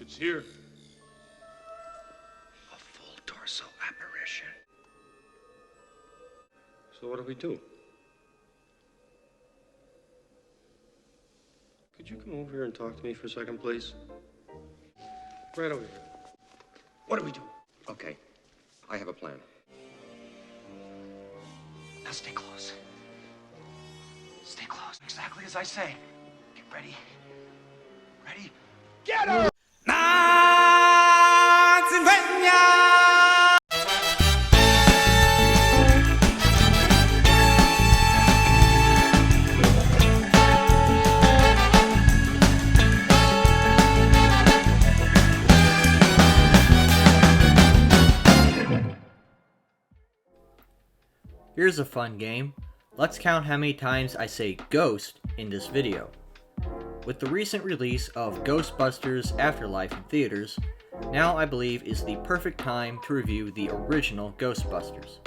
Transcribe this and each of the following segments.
It's here. A full torso apparition. So what do we do? Could you come over here and talk to me for a second, please? Right over here. What do we do? Okay, I have a plan. Now stay close. Stay close, exactly as I say. Get ready. Ready? Get her! Here's a fun game. Let's count how many times I say ghost in this video. With the recent release of Ghostbusters Afterlife in theaters, now I believe is the perfect time to review the original Ghostbusters.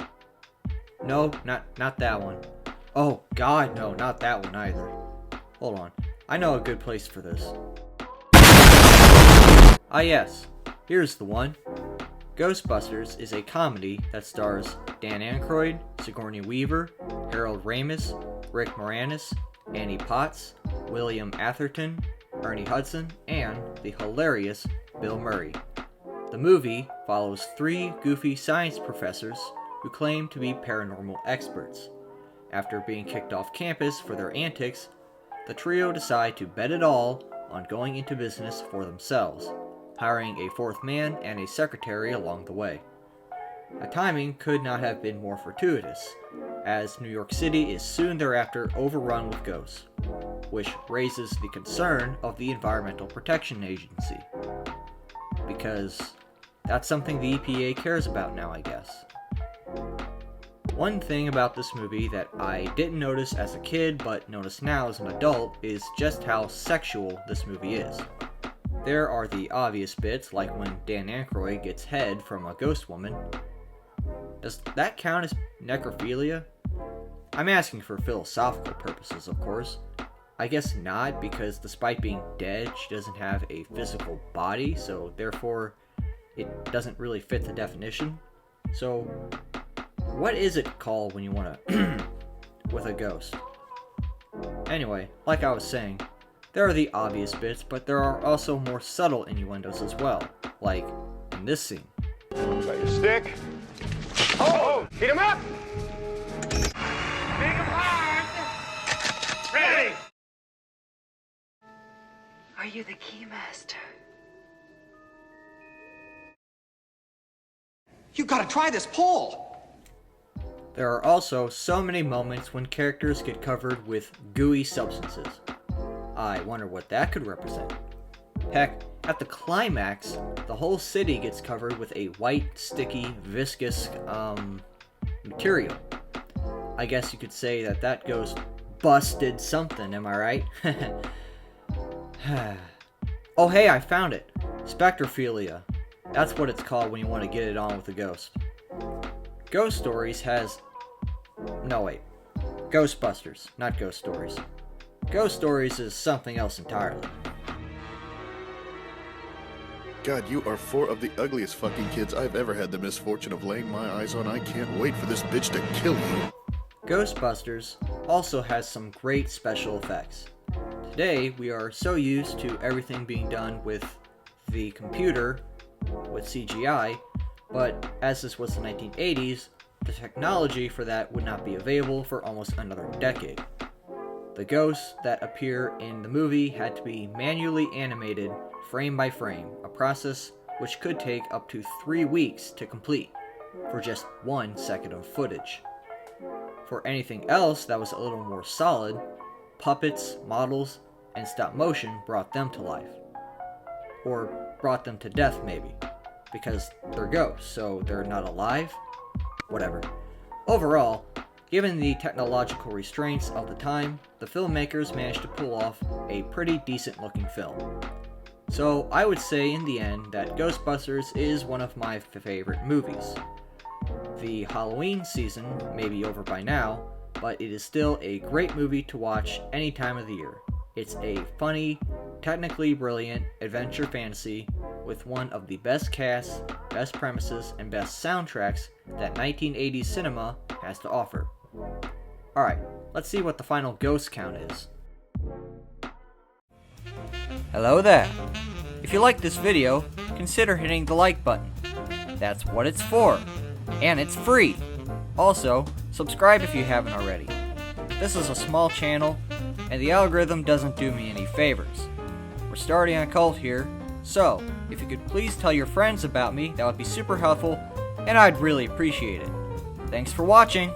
No, not that one. Oh god, no, not that one either. Hold on, I know a good place for this. Ah yes, here's the one. Ghostbusters is a comedy that stars Dan Aykroyd, Sigourney Weaver, Harold Ramis, Rick Moranis, Annie Potts, William Atherton, Ernie Hudson, and the hilarious Bill Murray. The movie follows three goofy science professors who claim to be paranormal experts. After being kicked off campus for their antics, the trio decide to bet it all on going into business for themselves, hiring a fourth man and a secretary along the way. The timing could not have been more fortuitous, as New York City is soon thereafter overrun with ghosts, which raises the concern of the Environmental Protection Agency. Because that's something the EPA cares about now, I guess. One thing about this movie that I didn't notice as a kid but notice now as an adult is just how sexual this movie is. There are the obvious bits, like when Dan Aykroyd gets head from a ghost woman. Does that count as necrophilia? I'm asking for philosophical purposes, of course. I guess not, because despite being dead, she doesn't have a physical body, so therefore it doesn't really fit the definition. So, what is it called when you want to with a ghost? Anyway, like I was saying, there are the obvious bits, but there are also more subtle innuendos as well, like in this scene. Got your stick? Oh! Heat him up! Make him hard! Ready! Are you the keymaster? You gotta try this pole! There are also so many moments when characters get covered with gooey substances. I wonder what that could represent. Heck, at the climax, the whole city gets covered with a white, sticky, viscous, material. I guess you could say that ghost busted something, am I right? Oh hey, I found it! Spectrophilia. That's what it's called when you want to get it on with a ghost. Ghost Stories has... No wait. Ghostbusters, not Ghost Stories. Ghost Stories is something else entirely. God, you are four of the ugliest fucking kids I've ever had the misfortune of laying my eyes on. I can't wait for this bitch to kill you. Ghostbusters also has some great special effects. Today, we are so used to everything being done with the computer, with CGI, but as this was the 1980s, the technology for that would not be available for almost another decade. The ghosts that appear in the movie had to be manually animated frame by frame, a process which could take up to 3 weeks to complete for just 1 second of footage. For anything else that was a little more solid, puppets, models, and stop motion brought them to life. Or brought them to death maybe, because they're ghosts, so they're not alive? Whatever. Overall, given the technological restraints of the time, the filmmakers managed to pull off a pretty decent looking film. So I would say in the end that Ghostbusters is one of my favorite movies. The Halloween season may be over by now, but it is still a great movie to watch any time of the year. It's a funny, technically brilliant adventure fantasy with one of the best casts, best premises, and best soundtracks that 1980s cinema has to offer. Alright, let's see what the final ghost count is. Hello there! If you like this video, consider hitting the like button. That's what it's for, and it's free! Also, subscribe if you haven't already. This is a small channel, and the algorithm doesn't do me any favors. We're starting a cult here, so if you could please tell your friends about me, that would be super helpful, and I'd really appreciate it. Thanks for watching!